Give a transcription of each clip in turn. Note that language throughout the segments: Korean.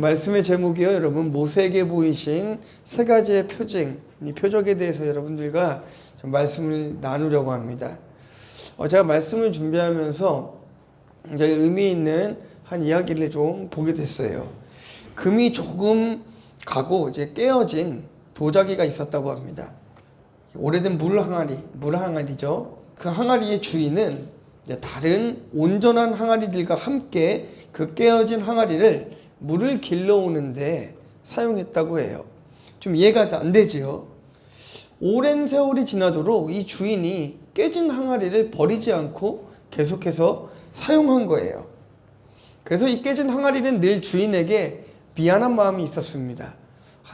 말씀의 제목이요, 여러분, 모세에게 보이신 세 가지의 표징, 이 표적에 대해서 여러분들과 좀 말씀을 나누려고 합니다. 제가 말씀을 준비하면서 굉장히 의미 있는 한 이야기를 좀 보게 됐어요. 금이 조금 가고 이제 깨어진 도자기가 있었다고 합니다. 오래된 물 항아리죠. 그 항아리의 주인은 다른 온전한 항아리들과 함께 그 깨어진 항아리를 물을 길러오는데 사용했다고 해요. 좀 이해가 안 되지요. 오랜 세월이 지나도록 이 주인이 깨진 항아리를 버리지 않고 계속해서 사용한 거예요. 그래서 이 깨진 항아리는 늘 주인에게 미안한 마음이 있었습니다.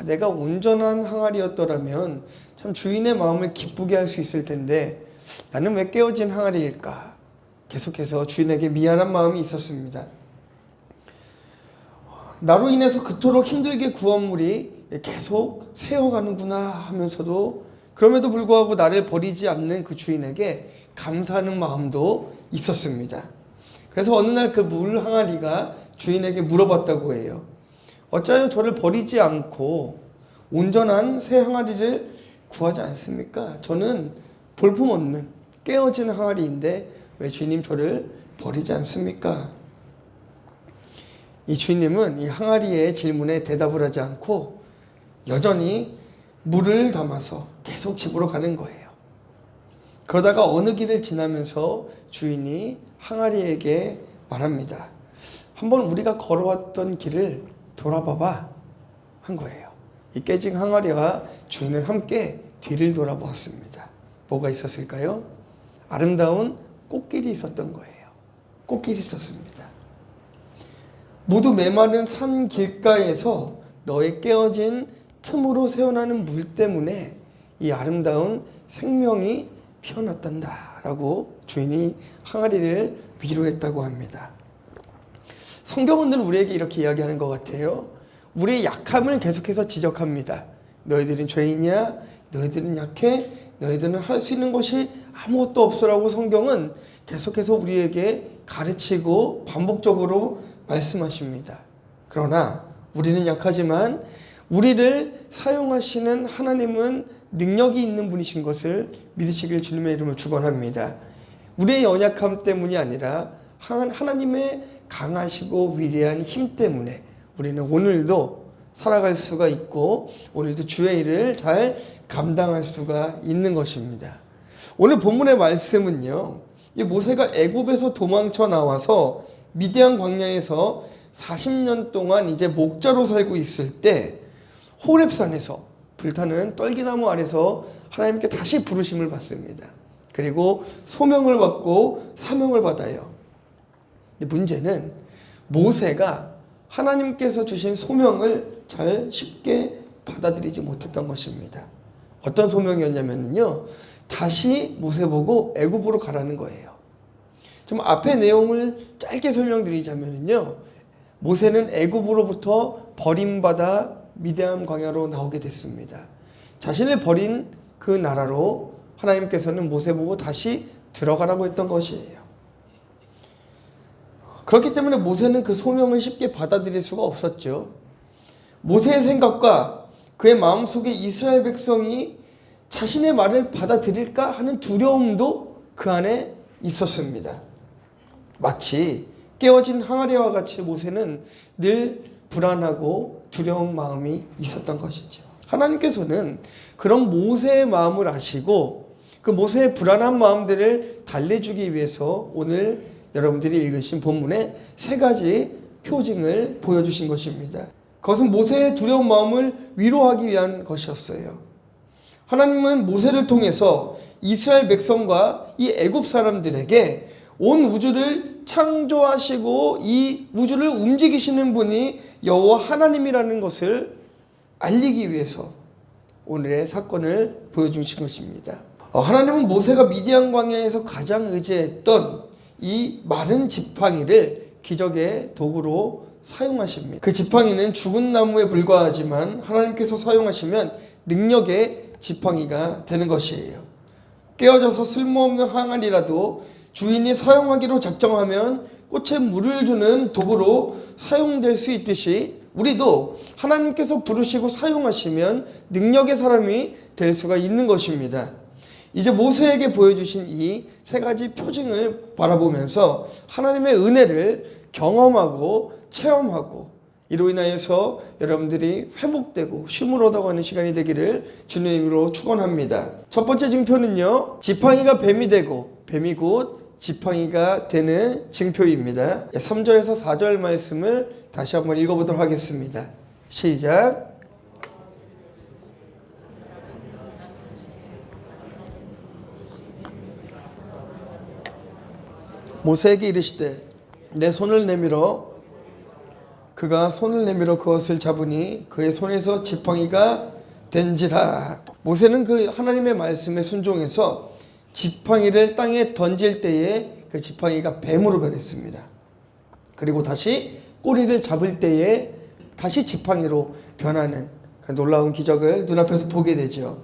내가 온전한 항아리였더라면 참 주인의 마음을 기쁘게 할 수 있을 텐데 나는 왜 깨어진 항아리일까? 계속해서 주인에게 미안한 마음이 있었습니다. 나로 인해서 그토록 힘들게 구한 물이 계속 새어가는구나 하면서도 그럼에도 불구하고 나를 버리지 않는 그 주인에게 감사하는 마음도 있었습니다. 그래서 어느 날 그 물 항아리가 주인에게 물어봤다고 해요. 어찌하여 저를 버리지 않고 온전한 새 항아리를 구하지 않습니까? 저는 볼품없는 깨어진 항아리인데 왜 주인님 저를 버리지 않습니까? 이 주인님은 이 항아리의 질문에 대답을 하지 않고 여전히 물을 담아서 계속 집으로 가는 거예요. 그러다가 어느 길을 지나면서 주인이 항아리에게 말합니다. 한번 우리가 걸어왔던 길을 돌아봐봐 한 거예요. 이 깨진 항아리와 주인은 함께 뒤를 돌아보았습니다. 뭐가 있었을까요? 아름다운 꽃길이 있었던 거예요. 꽃길이 있었습니다. 모두 메마른 산 길가에서 너의 깨어진 틈으로 새어나는 물 때문에 이 아름다운 생명이 피어났단다 라고 주인이 항아리를 위로했다고 합니다. 성경은 늘 우리에게 이렇게 이야기하는 것 같아요. 우리의 약함을 계속해서 지적합니다. 너희들은 죄인이야, 너희들은 약해, 너희들은 할 수 있는 것이 아무것도 없어라고 성경은 계속해서 우리에게 가르치고 반복적으로 말씀하십니다. 그러나 우리는 약하지만 우리를 사용하시는 하나님은 능력이 있는 분이신 것을 믿으시길 주님의 이름으로 축원합니다. 우리의 연약함 때문이 아니라 하나님의 강하시고 위대한 힘 때문에 우리는 오늘도 살아갈 수가 있고 오늘도 주의 일을 잘 감당할 수가 있는 것입니다. 오늘 본문의 말씀은요, 이 모세가 애굽에서 도망쳐 나와서 미디안 광야에서 40년 동안 이제 목자로 살고 있을 때 호렙산에서 불타는 떨기나무 아래서 하나님께 다시 부르심을 받습니다. 그리고 소명을 받고 사명을 받아요. 문제는 모세가 하나님께서 주신 소명을 잘 쉽게 받아들이지 못했던 것입니다. 어떤 소명이었냐면요, 다시 모세 보고 애굽으로 가라는 거예요. 좀 앞의 내용을 짧게 설명드리자면요, 모세는 애굽으로부터 버림받아 미디안 광야로 나오게 됐습니다. 자신을 버린 그 나라로 하나님께서는 모세 보고 다시 들어가라고 했던 것이에요. 그렇기 때문에 모세는 그 소명을 쉽게 받아들일 수가 없었죠. 모세의 생각과 그의 마음속에 이스라엘 백성이 자신의 말을 받아들일까 하는 두려움도 그 안에 있었습니다. 마치 깨어진 항아리와 같이 모세는 늘 불안하고 두려운 마음이 있었던 것이죠. 하나님께서는 그런 모세의 마음을 아시고 그 모세의 불안한 마음들을 달래주기 위해서 오늘 여러분들이 읽으신 본문에 세 가지 표징을 보여주신 것입니다. 그것은 모세의 두려운 마음을 위로하기 위한 것이었어요. 하나님은 모세를 통해서 이스라엘 백성과 이 애굽 사람들에게 온 우주를 창조하시고 이 우주를 움직이시는 분이 여호와 하나님이라는 것을 알리기 위해서 오늘의 사건을 보여주신 것입니다. 하나님은 모세가 미디안 광야에서 가장 의지했던 이 마른 지팡이를 기적의 도구로 사용하십니다. 그 지팡이는 죽은 나무에 불과하지만 하나님께서 사용하시면 능력의 지팡이가 되는 것이에요. 깨어져서 쓸모없는 항아리라도 주인이 사용하기로 작정하면 꽃에 물을 주는 도구로 사용될 수 있듯이 우리도 하나님께서 부르시고 사용하시면 능력의 사람이 될 수가 있는 것입니다. 이제 모세에게 보여주신 이 세 가지 표징을 바라보면서 하나님의 은혜를 경험하고 체험하고 이로 인하여서 여러분들이 회복되고 쉼을 얻어가는 시간이 되기를 주님의 이름으로 축원합니다. 첫 번째 증표는요, 지팡이가 뱀이 되고 뱀이 곧 지팡이가 되는 증표입니다. 3절에서 4절 말씀을 다시 한번 읽어보도록 하겠습니다. 시작. 모세에게 이르시되 내 손을 내밀어 그가 손을 내밀어 그것을 잡으니 그의 손에서 지팡이가 된지라. 모세는 그 하나님의 말씀에 순종해서 지팡이를 땅에 던질 때에 그 지팡이가 뱀으로 변했습니다. 그리고 다시 꼬리를 잡을 때에 다시 지팡이로 변하는 그 놀라운 기적을 눈앞에서 보게 되죠.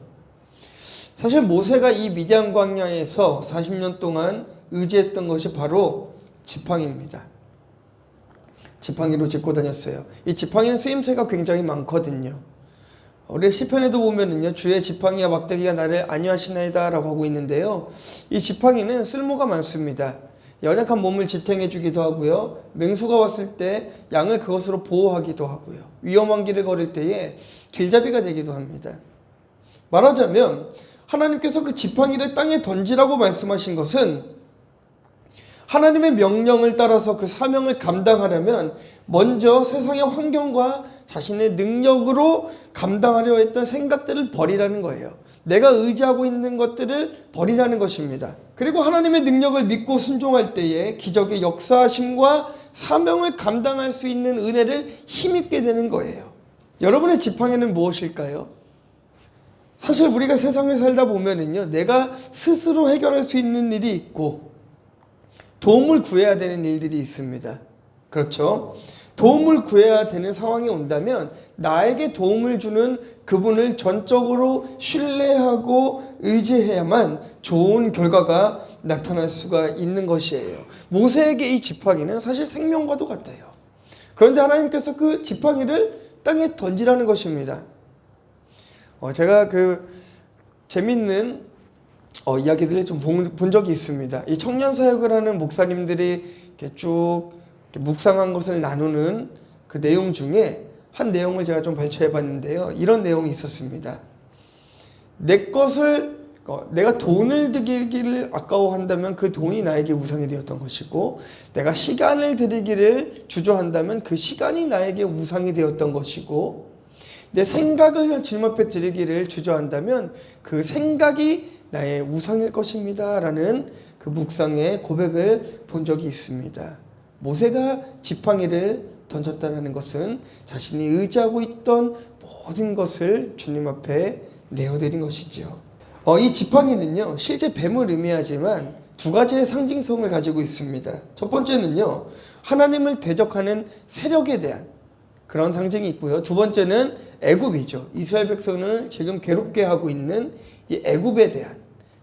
사실 모세가 이 미디안 광야에서 40년 동안 의지했던 것이 바로 지팡이입니다. 지팡이로 짚고 다녔어요. 이 지팡이는 쓰임새가 굉장히 많거든요. 우리 시편에도 보면은요, 주의 지팡이와 막대기가 나를 안위하시나이다 라고 하고 있는데요, 이 지팡이는 쓸모가 많습니다. 연약한 몸을 지탱해 주기도 하고요, 맹수가 왔을 때 양을 그것으로 보호하기도 하고요, 위험한 길을 걸을 때에 길잡이가 되기도 합니다. 말하자면 하나님께서 그 지팡이를 땅에 던지라고 말씀하신 것은 하나님의 명령을 따라서 그 사명을 감당하려면 먼저 세상의 환경과 자신의 능력으로 감당하려 했던 생각들을 버리라는 거예요. 내가 의지하고 있는 것들을 버리라는 것입니다. 그리고 하나님의 능력을 믿고 순종할 때에 기적의 역사하심과 사명을 감당할 수 있는 은혜를 힘입게 되는 거예요. 여러분의 지팡이는 무엇일까요? 사실 우리가 세상을 살다 보면은요, 내가 스스로 해결할 수 있는 일이 있고 도움을 구해야 되는 일들이 있습니다. 그렇죠? 도움을 구해야 되는 상황이 온다면 나에게 도움을 주는 그분을 전적으로 신뢰하고 의지해야만 좋은 결과가 나타날 수가 있는 것이에요. 모세에게 이 지팡이는 사실 생명과도 같아요. 그런데 하나님께서 그 지팡이를 땅에 던지라는 것입니다. 제가 재밌는 이야기들을 좀 본 적이 있습니다. 이 청년 사역을 하는 목사님들이 이렇게 쭉 묵상한 것을 나누는 그 내용 중에 한 내용을 제가 좀 발췌해 봤는데요. 이런 내용이 있었습니다. 내가 돈을 들이기를 아까워한다면 그 돈이 나에게 우상이 되었던 것이고, 내가 시간을 들이기를 주저한다면 그 시간이 나에게 우상이 되었던 것이고, 내 생각을 주님 앞에 드리기를 주저한다면 그 생각이 나의 우상일 것입니다 라는 그 묵상의 고백을 본 적이 있습니다. 모세가 지팡이를 던졌다는 것은 자신이 의지하고 있던 모든 것을 주님 앞에 내어드린 것이죠. 이 지팡이는요, 실제 뱀을 의미하지만 두 가지의 상징성을 가지고 있습니다. 첫 번째는요, 하나님을 대적하는 세력에 대한 그런 상징이 있고요. 두 번째는 애굽이죠. 이스라엘 백성을 지금 괴롭게 하고 있는 이 애굽에 대한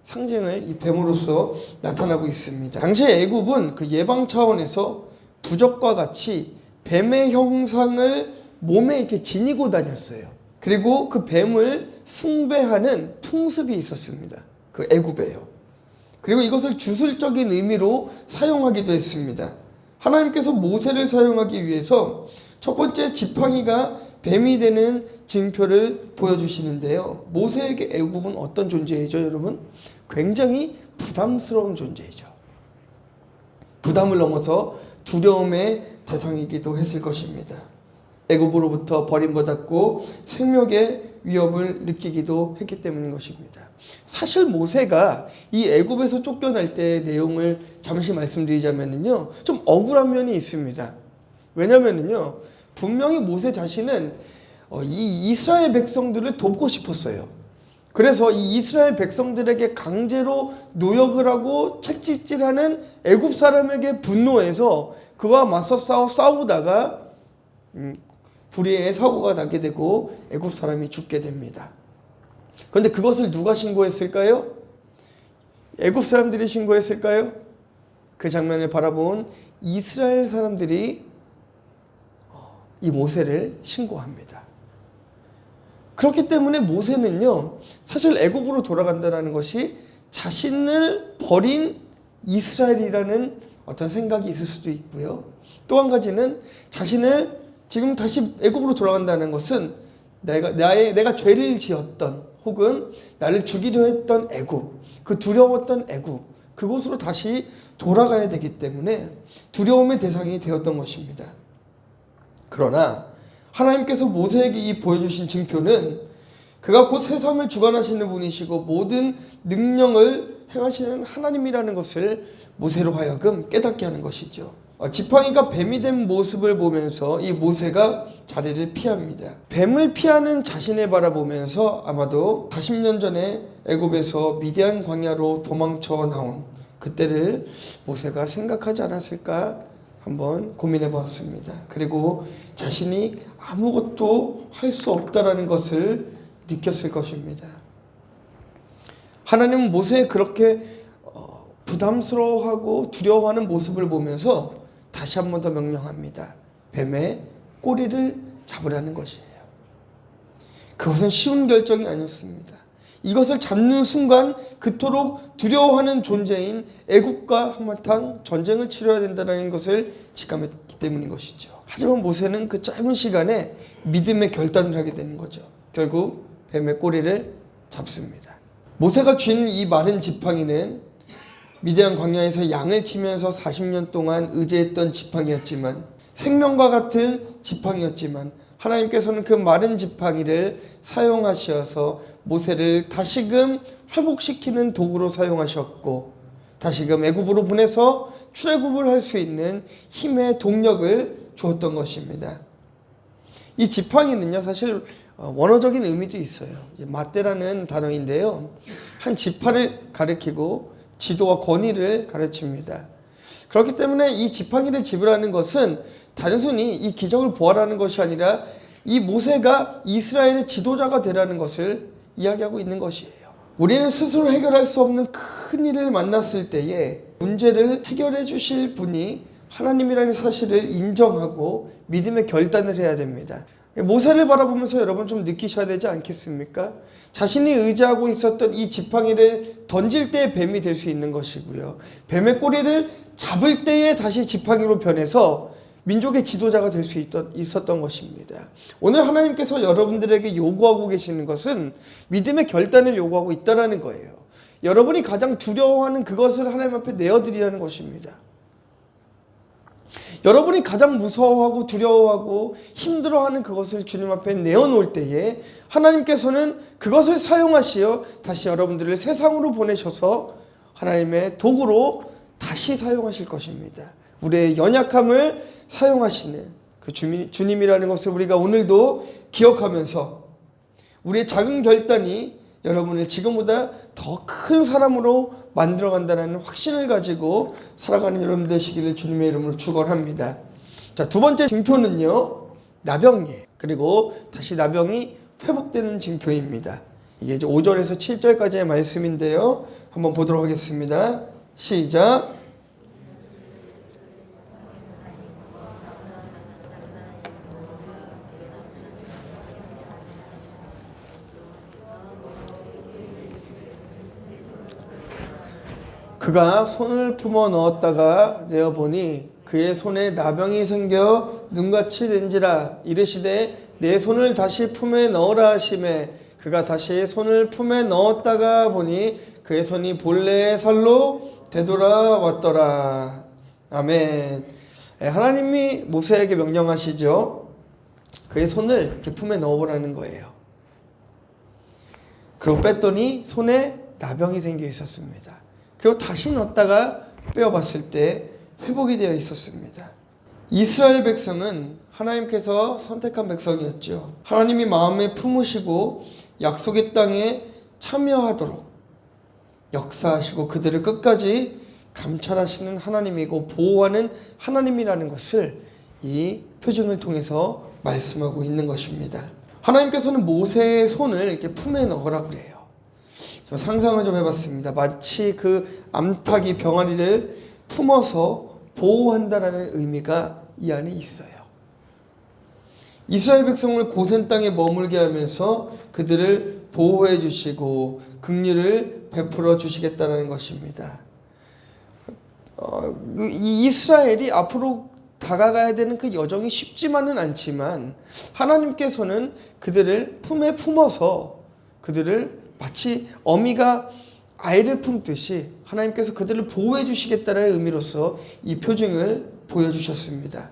상징을 이 뱀으로서 나타나고 있습니다. 당시에 애굽은 그 예방 차원에서 부적과 같이 뱀의 형상을 몸에 이렇게 지니고 다녔어요. 그리고 그 뱀을 숭배하는 풍습이 있었습니다. 그 애굽에요. 그리고 이것을 주술적인 의미로 사용하기도 했습니다. 하나님께서 모세를 사용하기 위해서 첫 번째 지팡이가 뱀이 되는 징표를 보여주시는데요. 모세에게 애굽은 어떤 존재이죠, 여러분? 굉장히 부담스러운 존재이죠. 부담을 넘어서 두려움의 대상이기도 했을 것입니다. 애굽으로부터 버림받았고 생명의 위협을 느끼기도 했기 때문인 것입니다. 사실 모세가 이 애굽에서 쫓겨날 때의 내용을 잠시 말씀드리자면요, 좀 억울한 면이 있습니다. 왜냐면은요, 분명히 모세 자신은 이 이스라엘 백성들을 돕고 싶었어요. 그래서 이 이스라엘 백성들에게 강제로 노역을 하고 채찍질하는 애굽 사람에게 분노해서 그와 맞서 싸우다가 불의의 사고가 나게 되고 애굽 사람이 죽게 됩니다. 그런데 그것을 누가 신고했을까요? 애굽 사람들이 신고했을까요? 그 장면을 바라본 이스라엘 사람들이 이 모세를 신고합니다. 그렇기 때문에 모세는요, 사실 애굽으로 돌아간다는 것이 자신을 버린 이스라엘이라는 어떤 생각이 있을 수도 있고요. 또 한 가지는 자신을 지금 다시 애굽으로 돌아간다는 것은 내가 죄를 지었던 혹은 나를 죽이려 했던 애굽, 그 두려웠던 애굽, 그곳으로 다시 돌아가야 되기 때문에 두려움의 대상이 되었던 것입니다. 그러나 하나님께서 모세에게 이 보여주신 징표는 그가 곧 세상을 주관하시는 분이시고 모든 능력을 행하시는 하나님이라는 것을 모세로 하여금 깨닫게 하는 것이죠. 지팡이가 뱀이 된 모습을 보면서 이 모세가 자리를 피합니다. 뱀을 피하는 자신을 바라보면서 아마도 40년 전에 애굽에서 미디안 광야로 도망쳐 나온 그때를 모세가 생각하지 않았을까 한번 고민해 보았습니다. 그리고 자신이 아무것도 할 수 없다라는 것을 느꼈을 것입니다. 하나님은 모세의 그렇게 부담스러워하고 두려워하는 모습을 보면서 다시 한 번 더 명령합니다. 뱀의 꼬리를 잡으라는 것이에요. 그것은 쉬운 결정이 아니었습니다. 이것을 잡는 순간 그토록 두려워하는 존재인 애국과 한바탕 전쟁을 치러야 된다는 것을 직감했기 때문인 것이죠. 하지만 모세는 그 짧은 시간에 믿음의 결단을 하게 되는 거죠. 결국 뱀의 꼬리를 잡습니다. 모세가 쥔 이 마른 지팡이는 미디안 광야에서 양을 치면서 40년 동안 의지했던 지팡이였지만, 생명과 같은 지팡이였지만 하나님께서는 그 마른 지팡이를 사용하셔서 모세를 다시금 회복시키는 도구로 사용하셨고, 다시금 애굽으로 보내서 출애굽을 할 수 있는 힘의 동력을 주었던 것입니다. 이 지팡이는요, 사실 원어적인 의미도 있어요. 마떼라는 단어인데요, 한 지파를 가리키고 지도와 권위를 가르칩니다. 그렇기 때문에 이 지팡이를 집으라는 것은 단순히 이 기적을 보아라는 것이 아니라 이 모세가 이스라엘의 지도자가 되라는 것을 이야기하고 있는 것이에요. 우리는 스스로 해결할 수 없는 큰 일을 만났을 때에 문제를 해결해 주실 분이 하나님이라는 사실을 인정하고 믿음의 결단을 해야 됩니다. 모세를 바라보면서 여러분 좀 느끼셔야 되지 않겠습니까? 자신이 의지하고 있었던 이 지팡이를 던질 때에 뱀이 될 수 있는 것이고요, 뱀의 꼬리를 잡을 때에 다시 지팡이로 변해서 민족의 지도자가 될 수 있었던 것입니다. 오늘 하나님께서 여러분들에게 요구하고 계시는 것은 믿음의 결단을 요구하고 있다는 거예요. 여러분이 가장 두려워하는 그것을 하나님 앞에 내어드리라는 것입니다. 여러분이 가장 무서워하고 두려워하고 힘들어하는 그것을 주님 앞에 내어놓을 때에 하나님께서는 그것을 사용하시어 다시 여러분들을 세상으로 보내셔서 하나님의 도구로 다시 사용하실 것입니다. 우리의 연약함을 사용하시는 그 주님이라는 것을 우리가 오늘도 기억하면서 우리의 작은 결단이 여러분을 지금보다 더 큰 사람으로 만들어간다는 확신을 가지고 살아가는 여러분 되시기를 주님의 이름으로 축원합니다. 자, 두 번째 징표는요, 나병이에요. 그리고 다시 나병이 회복되는 징표입니다. 이게 이제 5절에서 7절까지의 말씀인데요, 한번 보도록 하겠습니다. 시작. 그가 손을 품어 넣었다가 내어보니 그의 손에 나병이 생겨 눈같이 된지라. 이르시되 내 손을 다시 품에 넣으라 하시매 그가 다시 손을 품에 넣었다가 보니 그의 손이 본래의 살로 되돌아왔더라. 아멘. 하나님이 모세에게 명령하시죠. 그의 손을 이렇게 품에 넣어보라는 거예요. 그리고 뺐더니 손에 나병이 생겨 있었습니다. 그리고 다시 넣었다가 빼어봤을 때 회복이 되어 있었습니다. 이스라엘 백성은 하나님께서 선택한 백성이었죠. 하나님이 마음에 품으시고 약속의 땅에 참여하도록 역사하시고 그들을 끝까지 감찰하시는 하나님이고 보호하는 하나님이라는 것을 이 표징을 통해서 말씀하고 있는 것입니다. 하나님께서는 모세의 손을 이렇게 품에 넣으라고 그래요. 상상을 좀 해봤습니다. 마치 그 암탉이 병아리를 품어서 보호한다라는 의미가 이 안에 있어요. 이스라엘 백성을 고센 땅에 머물게 하면서 그들을 보호해 주시고 긍휼을 베풀어 주시겠다는 것입니다. 이 이스라엘이 앞으로 다가가야 되는 그 여정이 쉽지만은 않지만 하나님께서는 그들을 품에 품어서 그들을 마치 어미가 아이를 품듯이 하나님께서 그들을 보호해 주시겠다는 의미로서 이 표징을 보여주셨습니다.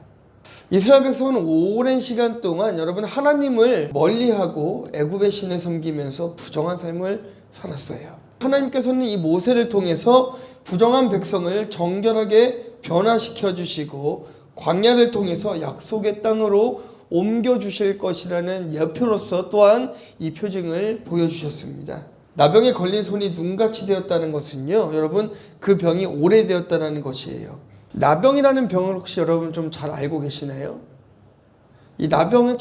이스라엘 백성은 오랜 시간 동안 여러분 하나님을 멀리하고 애굽의 신을 섬기면서 부정한 삶을 살았어요. 하나님께서는 이 모세를 통해서 부정한 백성을 정결하게 변화시켜 주시고 광야를 통해서 약속의 땅으로 옮겨주실 것이라는 예표로서 또한 이 표징을 보여주셨습니다. 나병에 걸린 손이 눈같이 되었다는 것은요, 여러분 그 병이 오래되었다는 것이에요. 나병이라는 병을 혹시 여러분 좀 잘 알고 계시나요? 이 나병은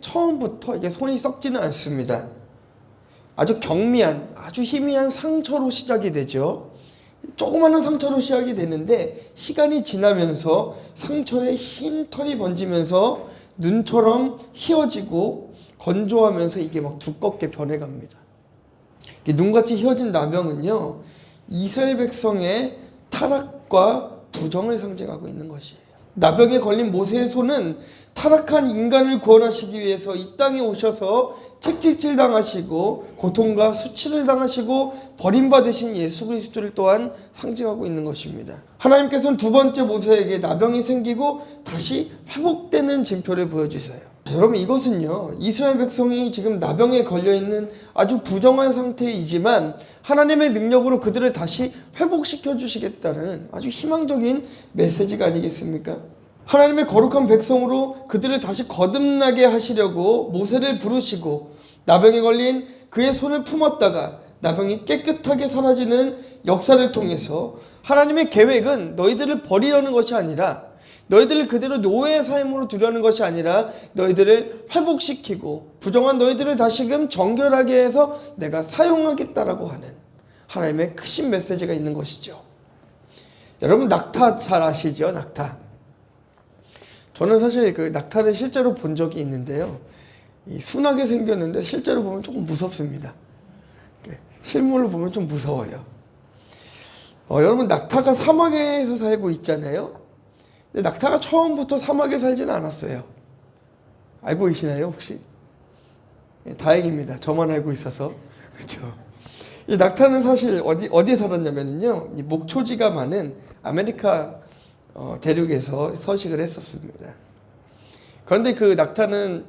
처음부터 이게 손이 썩지는 않습니다. 아주 경미한, 아주 희미한 상처로 시작이 되죠. 조그마한 상처로 시작이 되는데 시간이 지나면서 상처에 흰 털이 번지면서 눈처럼 휘어지고 건조하면서 이게 막 두껍게 변해갑니다. 눈같이 휘어진 나병은요, 이스라엘 백성의 타락과 부정을 상징하고 있는 것이에요. 나병에 걸린 모세의 손은 타락한 인간을 구원하시기 위해서 이 땅에 오셔서 채찍질 당하시고 고통과 수치를 당하시고 버림받으신 예수 그리스도를 또한 상징하고 있는 것입니다. 하나님께서는 두 번째 모세에게 나병이 생기고 다시 회복되는 징표를 보여주세요. 여러분 이것은요, 이스라엘 백성이 지금 나병에 걸려있는 아주 부정한 상태이지만 하나님의 능력으로 그들을 다시 회복시켜 주시겠다는 아주 희망적인 메시지가 아니겠습니까? 하나님의 거룩한 백성으로 그들을 다시 거듭나게 하시려고 모세를 부르시고 나병에 걸린 그의 손을 품었다가 나병이 깨끗하게 사라지는 역사를 통해서 하나님의 계획은 너희들을 버리려는 것이 아니라 너희들을 그대로 노예의 삶으로 두려는 것이 아니라 너희들을 회복시키고 부정한 너희들을 다시금 정결하게 해서 내가 사용하겠다라고 하는 하나님의 크신 메시지가 있는 것이죠. 여러분 낙타 잘 아시죠? 낙타. 저는 사실 그 낙타를 실제로 본 적이 있는데요. 순하게 생겼는데 실제로 보면 조금 무섭습니다. 실물로 보면 좀 무서워요. 여러분 낙타가 사막에서 살고 있잖아요. 근데 낙타가 처음부터 사막에 살지는 않았어요. 알고 계시나요 혹시? 다행입니다. 저만 알고 있어서. 그렇죠. 이 낙타는 사실 어디에 살았냐면요, 이 목초지가 많은 아메리카 대륙에서 서식을 했었습니다. 그런데 그 낙타는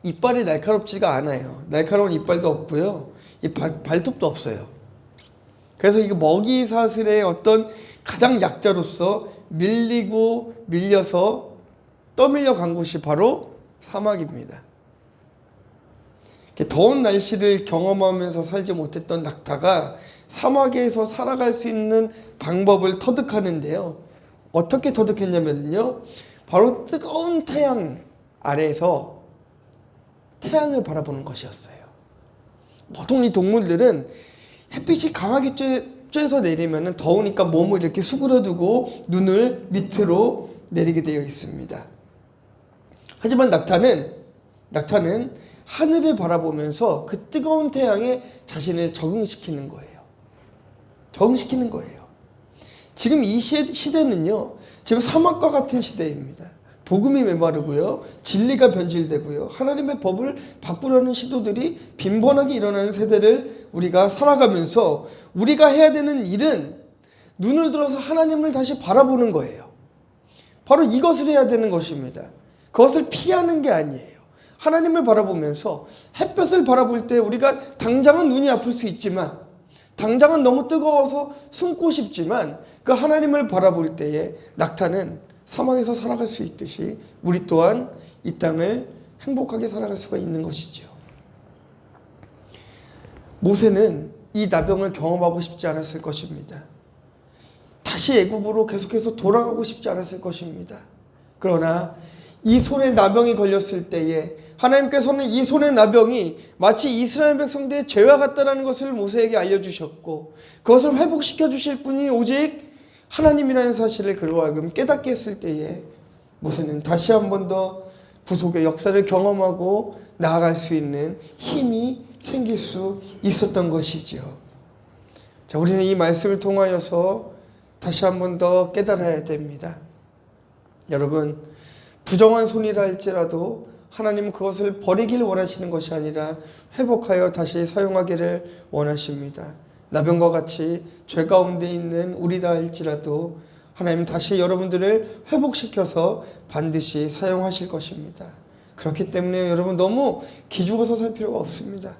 이빨이 날카롭지가 않아요. 날카로운 이빨도 없고요, 이 발톱도 없어요. 그래서 이 먹이 사슬의 어떤 가장 약자로서 밀리고 밀려서 떠밀려 간 곳이 바로 사막입니다. 더운 날씨를 경험하면서 살지 못했던 낙타가 사막에서 살아갈 수 있는 방법을 터득하는데요. 어떻게 터득했냐면요, 바로 뜨거운 태양 아래에서 태양을 바라보는 것이었어요. 보통 이 동물들은 햇빛이 강하게 쬐서 내리면 더우니까 몸을 이렇게 수그러두고 눈을 밑으로 내리게 되어 있습니다. 하지만 낙타는 하늘을 바라보면서 그 뜨거운 태양에 자신을 적응시키는 거예요. 적응시키는 거예요. 지금 이 시대는요, 지금 사막과 같은 시대입니다. 복음이 메마르고요, 진리가 변질되고요, 하나님의 법을 바꾸려는 시도들이 빈번하게 일어나는 세대를 우리가 살아가면서 우리가 해야 되는 일은 눈을 들어서 하나님을 다시 바라보는 거예요. 바로 이것을 해야 되는 것입니다. 그것을 피하는 게 아니에요. 하나님을 바라보면서 햇볕을 바라볼 때 우리가 당장은 눈이 아플 수 있지만, 당장은 너무 뜨거워서 숨고 싶지만, 그 하나님을 바라볼 때에 낙타는 사막에서 살아갈 수 있듯이 우리 또한 이 땅을 행복하게 살아갈 수가 있는 것이죠. 모세는 이 나병을 경험하고 싶지 않았을 것입니다. 다시 애굽으로 계속해서 돌아가고 싶지 않았을 것입니다. 그러나 이 손에 나병이 걸렸을 때에 하나님께서는 이 손의 나병이 마치 이스라엘 백성들의 죄와 같다는 것을 모세에게 알려주셨고, 그것을 회복시켜 주실 분이 오직 하나님이라는 사실을 그로 하여금 깨닫게 했을 때에 모세는 다시 한 번 더 구속의 역사를 경험하고 나아갈 수 있는 힘이 생길 수 있었던 것이지요. 자, 우리는 이 말씀을 통하여서 다시 한 번 더 깨달아야 됩니다. 여러분, 부정한 손이라 할지라도 하나님은 그것을 버리길 원하시는 것이 아니라 회복하여 다시 사용하기를 원하십니다. 나병과 같이 죄 가운데 있는 우리다 할지라도 하나님 다시 여러분들을 회복시켜서 반드시 사용하실 것입니다. 그렇기 때문에 여러분 너무 기죽어서 살 필요가 없습니다.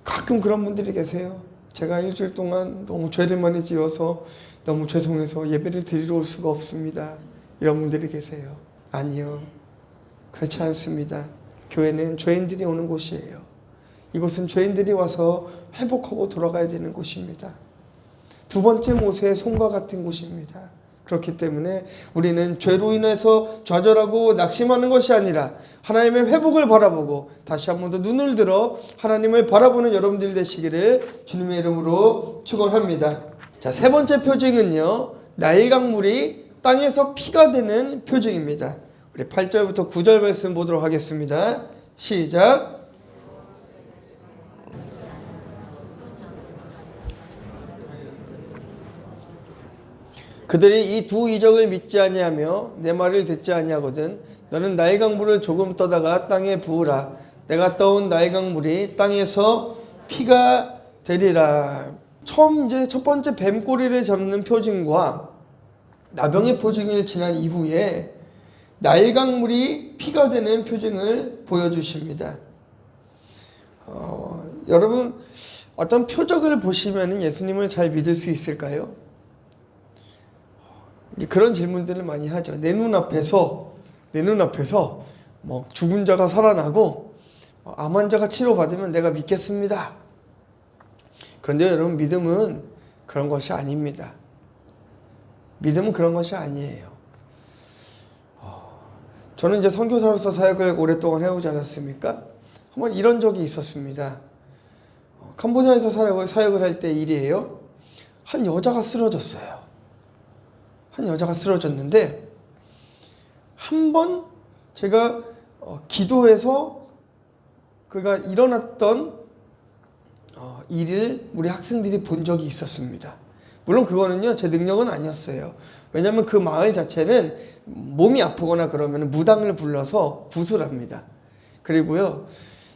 가끔 그런 분들이 계세요. 제가 일주일 동안 너무 죄를 많이 지어서 너무 죄송해서 예배를 드리러 올 수가 없습니다. 이런 분들이 계세요. 아니요. 그렇지 않습니다. 교회는 죄인들이 오는 곳이에요. 이곳은 죄인들이 와서 회복하고 돌아가야 되는 곳입니다. 두 번째 모세의 손과 같은 곳입니다. 그렇기 때문에 우리는 죄로 인해서 좌절하고 낙심하는 것이 아니라 하나님의 회복을 바라보고 다시 한 번 더 눈을 들어 하나님을 바라보는 여러분들 되시기를 주님의 이름으로 축원합니다. 자, 세 번째 표징은요, 나일강물이 땅에서 피가 되는 표징입니다. 우리 8절부터 9절 말씀 보도록 하겠습니다. 시작. 그들이 이 두 이적을 믿지 아니하며 내 말을 듣지 아니하거든 너는 나일강물을 조금 떠다가 땅에 부으라. 내가 떠온 나일강물이 땅에서 피가 되리라. 처음 이제 첫 번째 뱀꼬리를 잡는 표징과 나병의 표징을 지난 이후에 나일강물이 피가 되는 표징을 보여주십니다. 여러분, 어떤 표적을 보시면 예수님을 잘 믿을 수 있을까요? 그런 질문들을 많이 하죠. 내 눈앞에서 뭐 죽은 자가 살아나고 암 환자가 치료받으면 내가 믿겠습니다. 그런데 여러분, 믿음은 그런 것이 아닙니다. 믿음은 그런 것이 아니에요. 저는 이제 선교사로서 사역을 오랫동안 해오지 않았습니까? 한번 이런 적이 있었습니다. 캄보디아에서 사역을 할 때 일이에요. 한 여자가 쓰러졌어요. 한 여자가 쓰러졌는데 한 번 제가 기도해서 그가 일어났던 일을 우리 학생들이 본 적이 있었습니다. 물론 그거는요, 제 능력은 아니었어요. 왜냐하면 그 마을 자체는 몸이 아프거나 그러면 무당을 불러서 구슬합니다. 그리고요,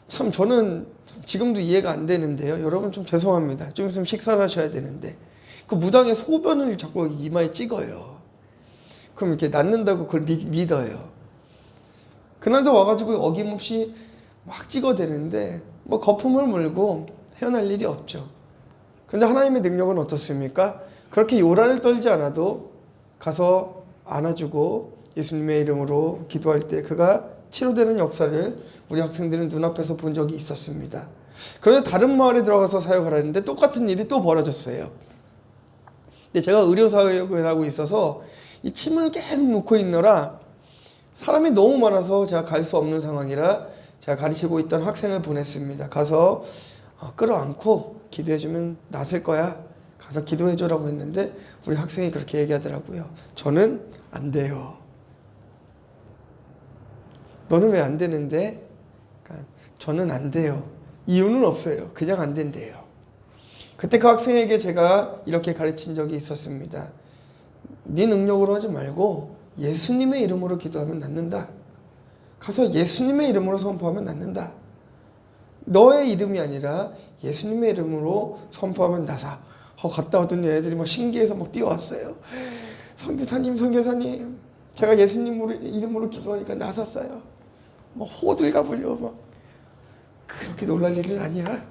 참 저는 지금도 이해가 안 되는데요. 여러분 좀 죄송합니다. 좀 있으면 식사를 하셔야 되는데 그 무당의 소변을 자꾸 이마에 찍어요. 그럼 이렇게 낫는다고 그걸 믿어요. 그날도 와가지고 어김없이 막 찍어대는데 뭐 거품을 물고 헤어날 일이 없죠. 근데 하나님의 능력은 어떻습니까? 그렇게 요란을 떨지 않아도 가서 안아주고 예수님의 이름으로 기도할 때 그가 치료되는 역사를 우리 학생들은 눈앞에서 본 적이 있었습니다. 그런데 다른 마을에 들어가서 사역을 하는데 똑같은 일이 또 벌어졌어요. 근데 제가 의료사역을 하고 있어서 이 침을 계속 놓고 있느라 사람이 너무 많아서 제가 갈 수 없는 상황이라 제가 가르치고 있던 학생을 보냈습니다. 가서 끌어안고 기도해주면 낫을 거야. 가서 기도해줘라고 했는데 우리 학생이 그렇게 얘기하더라고요. 저는 안 돼요. 너는 왜 안 되는데? 그러니까 저는 안 돼요. 이유는 없어요. 그냥 안 된대요. 그때 그 학생에게 제가 이렇게 가르친 적이 있었습니다. 네 능력으로 하지 말고 예수님의 이름으로 기도하면 낫는다. 가서 예수님의 이름으로 선포하면 낫는다. 너의 이름이 아니라 예수님의 이름으로 선포하면 나사. 갔다 오더니 애들이 막 신기해서 막 뛰어왔어요. 선교사님, 제가 예수님 이름으로 기도하니까 나섰어요. 뭐 호들갑 불려 막. 그렇게 놀랄 일은 아니야.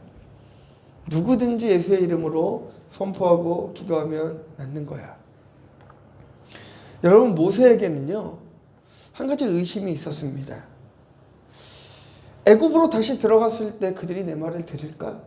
누구든지 예수의 이름으로 선포하고 기도하면 낫는 거야. 여러분, 모세에게는요 한 가지 의심이 있었습니다. 애굽으로 다시 들어갔을 때 그들이 내 말을 들을까?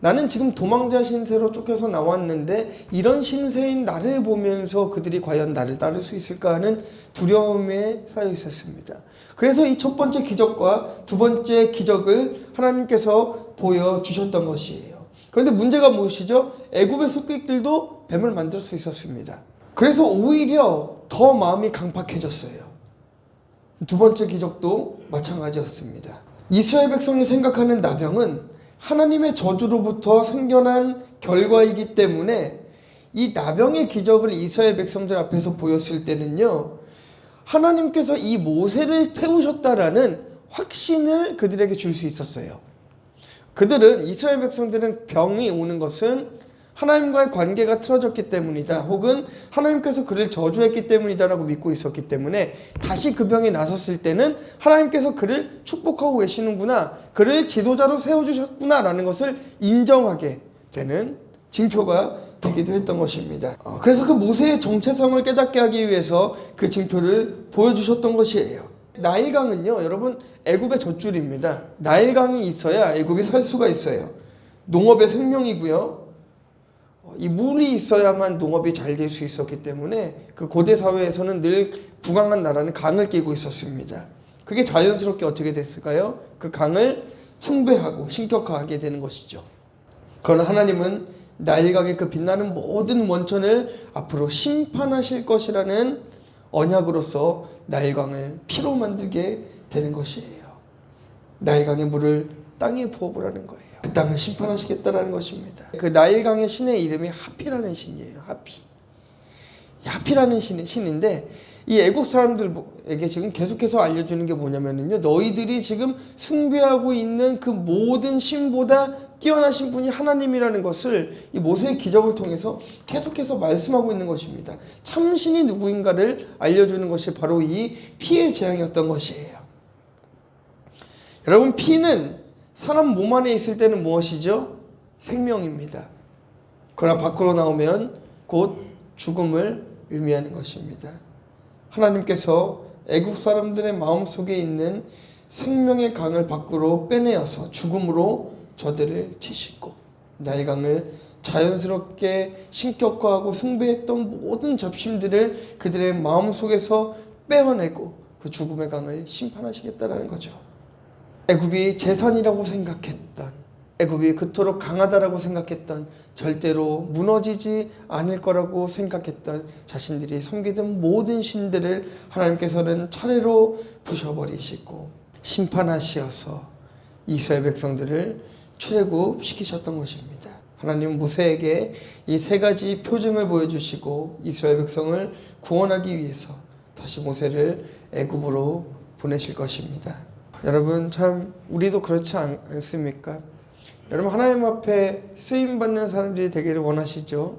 나는 지금 도망자 신세로 쫓겨서 나왔는데 이런 신세인 나를 보면서 그들이 과연 나를 따를 수 있을까 하는 두려움에 쌓여 있었습니다. 그래서 이 첫 번째 기적과 두 번째 기적을 하나님께서 보여주셨던 것이에요. 그런데 문제가 무엇이죠? 애굽의 습객들도 뱀을 만들 수 있었습니다. 그래서 오히려 더 마음이 강팍해졌어요. 두 번째 기적도 마찬가지였습니다. 이스라엘 백성이 생각하는 나병은 하나님의 저주로부터 생겨난 결과이기 때문에 이 나병의 기적을 이스라엘 백성들 앞에서 보였을 때는요, 하나님께서 이 모세를 태우셨다라는 확신을 그들에게 줄 수 있었어요. 그들은, 이스라엘 백성들은 병이 오는 것은 하나님과의 관계가 틀어졌기 때문이다, 혹은 하나님께서 그를 저주했기 때문이다라고 믿고 있었기 때문에 다시 그 병이 나섰을 때는 하나님께서 그를 축복하고 계시는구나, 그를 지도자로 세워주셨구나 라는 것을 인정하게 되는 징표가 되기도 했던 것입니다. 그래서 그 모세의 정체성을 깨닫게 하기 위해서 그 징표를 보여주셨던 것이에요. 나일강은요, 여러분, 애굽의 젖줄입니다. 나일강이 있어야 애굽이 살 수가 있어요. 농업의 생명이고요. 이 물이 있어야만 농업이 잘 될 수 있었기 때문에 그 고대 사회에서는 늘 부강한 나라는 강을 끼고 있었습니다. 그게 자연스럽게 어떻게 됐을까요? 그 강을 숭배하고 신격화하게 되는 것이죠. 그러나 하나님은 나일강의 그 빛나는 모든 원천을 앞으로 심판하실 것이라는 언약으로서 나일강을 피로 만들게 되는 것이에요. 나일강의 물을 땅에 부어보라는 거예요. 그 땅을 심판하시겠다라는 것입니다. 그 나일강의 신의 이름이 하피라는 신이에요. 하피라는 신인데, 이 애국 사람들에게 지금 계속해서 알려주는 게 뭐냐면요, 너희들이 지금 숭배하고 있는 그 모든 신보다 뛰어나신 분이 하나님이라는 것을 이 모세의 기적을 통해서 계속해서 말씀하고 있는 것입니다. 참신이 누구인가를 알려주는 것이 바로 이 피의 재앙이었던 것이에요. 여러분, 피는 사람 몸 안에 있을 때는 무엇이죠? 생명입니다. 그러나 밖으로 나오면 곧 죽음을 의미하는 것입니다. 하나님께서 애국 사람들의 마음속에 있는 생명의 강을 밖으로 빼내어서 죽음으로 저들을 치시고, 나일강을 자연스럽게 신격화하고 숭배했던 모든 잡심들을 그들의 마음속에서 빼어내고 그 죽음의 강을 심판하시겠다는 거죠. 애굽이 재산이라고 생각했던, 애굽이 그토록 강하다라고 생각했던, 절대로 무너지지 않을 거라고 생각했던 자신들이 섬기던 모든 신들을 하나님께서는 차례로 부셔버리시고 심판하시어서 이스라엘 백성들을 출애굽시키셨던 것입니다. 하나님은 모세에게 이 세 가지 표징을 보여주시고 이스라엘 백성을 구원하기 위해서 다시 모세를 애굽으로 보내실 것입니다. 여러분, 참 우리도 그렇지 않습니까? 여러분, 하나님 앞에 쓰임받는 사람들이 되기를 원하시죠?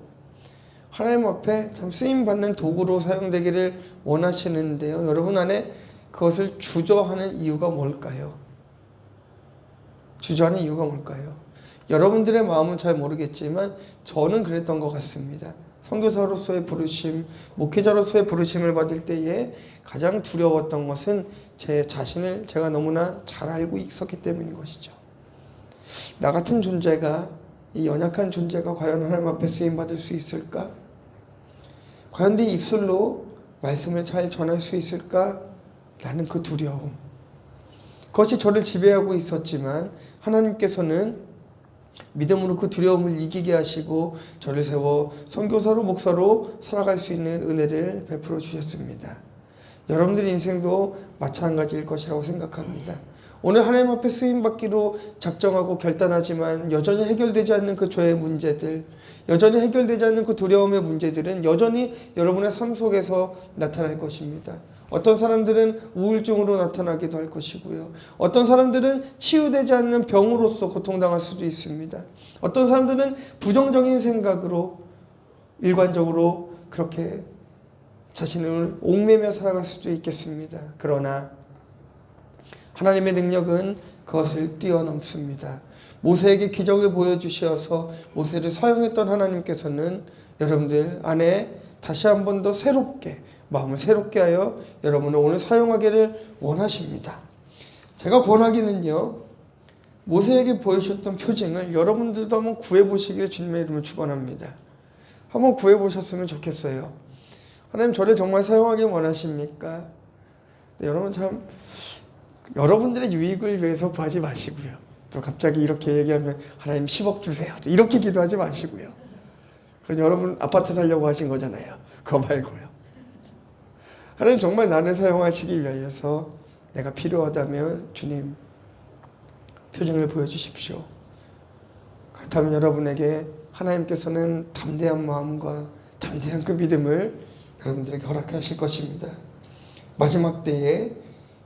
하나님 앞에 참 쓰임받는 도구로 사용되기를 원하시는데요, 여러분 안에 그것을 주저하는 이유가 뭘까요? 주저하는 이유가 뭘까요? 여러분들의 마음은 잘 모르겠지만 저는 그랬던 것 같습니다. 선교사로서의 부르심, 목회자로서의 부르심을 받을 때에 가장 두려웠던 것은 제 자신을 제가 너무나 잘 알고 있었기 때문인 것이죠. 나 같은 존재가, 이 연약한 존재가 과연 하나님 앞에 쓰임받을 수 있을까? 과연 내 입술로 말씀을 잘 전할 수 있을까? 라는 그 두려움, 그것이 저를 지배하고 있었지만 하나님께서는 믿음으로 그 두려움을 이기게 하시고 저를 세워 선교사로, 목사로 살아갈 수 있는 은혜를 베풀어 주셨습니다. 여러분들의 인생도 마찬가지일 것이라고 생각합니다. 오늘 하나님 앞에 쓰임받기로 작정하고 결단하지만 여전히 해결되지 않는 그 죄의 문제들, 여전히 해결되지 않는 그 두려움의 문제들은 여전히 여러분의 삶 속에서 나타날 것입니다. 어떤 사람들은 우울증으로 나타나기도 할 것이고요. 어떤 사람들은 치유되지 않는 병으로서 고통당할 수도 있습니다. 어떤 사람들은 부정적인 생각으로 일관적으로 그렇게 자신을 옥매며 살아갈 수도 있겠습니다. 그러나 하나님의 능력은 그것을 뛰어넘습니다. 모세에게 기적을 보여주셔서 모세를 사용했던 하나님께서는 여러분들 안에 다시 한 번 더 새롭게, 마음을 새롭게 하여 여러분을 오늘 사용하기를 원하십니다. 제가 권하기는요, 모세에게 보여주셨던 표징을 여러분들도 한번 구해보시기를 주님의 이름으로 축원합니다. 한번 구해보셨으면 좋겠어요. 하나님, 저를 정말 사용하기 원하십니까? 네, 여러분, 참 여러분들의 유익을 위해서 구하지 마시고요. 또 갑자기 이렇게 얘기하면 하나님 10억 주세요, 이렇게 기도하지 마시고요. 그건 여러분 아파트 살려고 하신 거잖아요. 그거 말고요. 하나님 정말 나를 사용하시기 위하여서 내가 필요하다면 주님 표징을 보여주십시오. 그렇다면 여러분에게 하나님께서는 담대한 마음과 담대한 그 믿음을 여러분들에게 허락하실 것입니다. 마지막 때에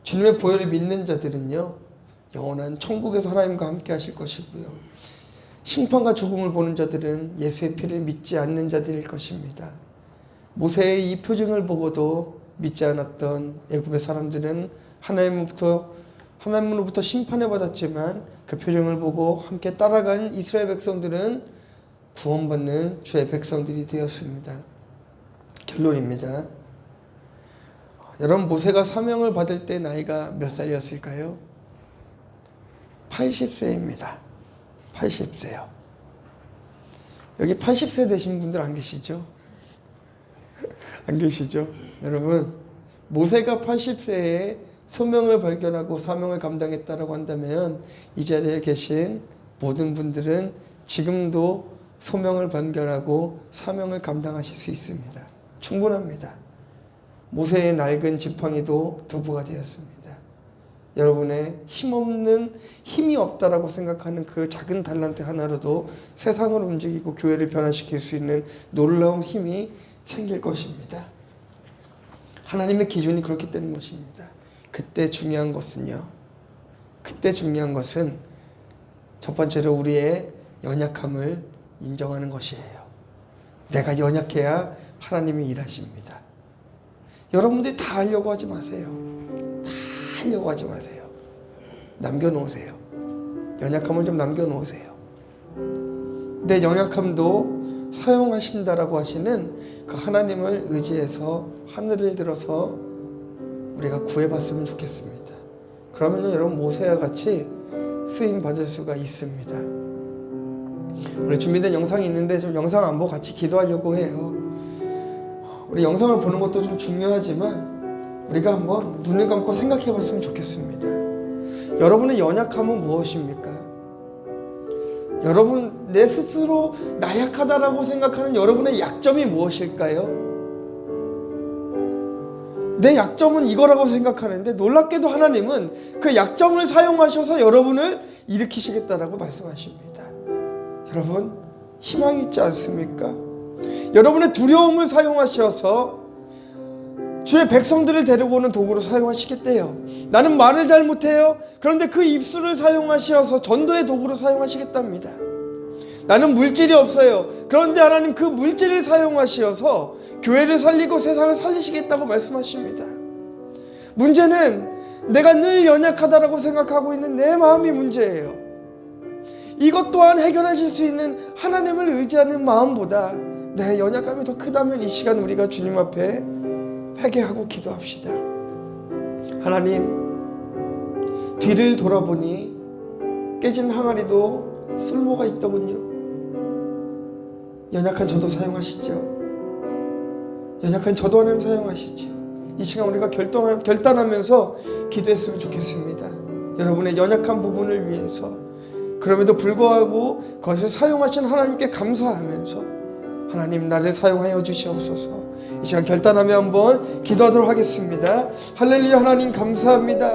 주님의 보혈을 믿는 자들은요, 영원한 천국에서 하나님과 함께 하실 것이고요. 심판과 죽음을 보는 자들은 예수의 피를 믿지 않는 자들일 것입니다. 모세의 이 표징을 보고도 믿지 않았던 애굽의 사람들은 하나님으로부터 심판을 받았지만 그 표징을 보고 함께 따라간 이스라엘 백성들은 구원받는 주의 백성들이 되었습니다. 결론입니다. 여러분, 모세가 사명을 받을 때 나이가 몇 살이었을까요? 80세입니다. 80세요. 여기 80세 되신 분들 안 계시죠? 안 계시죠? 여러분, 모세가 80세에 소명을 발견하고 사명을 감당했다라고 한다면 이 자리에 계신 모든 분들은 지금도 소명을 발견하고 사명을 감당하실 수 있습니다. 충분합니다. 모세의 낡은 지팡이도 두부가 되었습니다. 여러분의 힘없는, 힘이 없다라고 생각하는 그 작은 달란트 하나로도 세상을 움직이고 교회를 변화시킬 수 있는 놀라운 힘이 생길 것입니다. 하나님의 기준이 그렇기 때문인 것입니다. 그때 중요한 것은 첫 번째로 우리의 연약함을 인정하는 것이에요. 내가 연약해야 하나님이 일하십니다. 여러분들이 다 하려고 하지 마세요. 다 하려고 하지 마세요. 남겨놓으세요. 연약함은 좀 남겨놓으세요. 내 연약함도 사용하신다라고 하시는 그 하나님을 의지해서 하늘을 들어서 우리가 구해봤으면 좋겠습니다. 그러면 여러분 모세와 같이 쓰임 받을 수가 있습니다. 오늘 준비된 영상이 있는데 좀 영상 안 보고 같이 기도하려고 해요. 우리 영상을 보는 것도 좀 중요하지만 우리가 한번 눈을 감고 생각해 봤으면 좋겠습니다. 여러분의 연약함은 무엇입니까? 여러분, 내 스스로 나약하다라고 생각하는 여러분의 약점이 무엇일까요? 내 약점은 이거라고 생각하는데 놀랍게도 하나님은 그 약점을 사용하셔서 여러분을 일으키시겠다라고 말씀하십니다. 여러분, 희망이 있지 않습니까? 여러분의 두려움을 사용하셔서 주의 백성들을 데리고 오는 도구로 사용하시겠대요. 나는 말을 잘 못해요. 그런데 그 입술을 사용하셔서 전도의 도구로 사용하시겠답니다. 나는 물질이 없어요. 그런데 하나님 그 물질을 사용하셔서 교회를 살리고 세상을 살리시겠다고 말씀하십니다. 문제는 내가 늘 연약하다라고 생각하고 있는 내 마음이 문제예요. 이것 또한 해결하실 수 있는 하나님을 의지하는 마음보다 내 연약감이 더 크다면 이 시간 우리가 주님 앞에 회개하고 기도합시다. 하나님, 뒤를 돌아보니 깨진 항아리도 쓸모가 있더군요. 연약한 저도 사용하시죠. 연약한 저도 하나님 사용하시죠. 이 시간 우리가 결단하면서 기도했으면 좋겠습니다. 여러분의 연약한 부분을 위해서, 그럼에도 불구하고 그것을 사용하신 하나님께 감사하면서 하나님 나를 사용하여 주시옵소서. 이 시간 결단하며 한번 기도하도록 하겠습니다. 할렐루야. 하나님 감사합니다.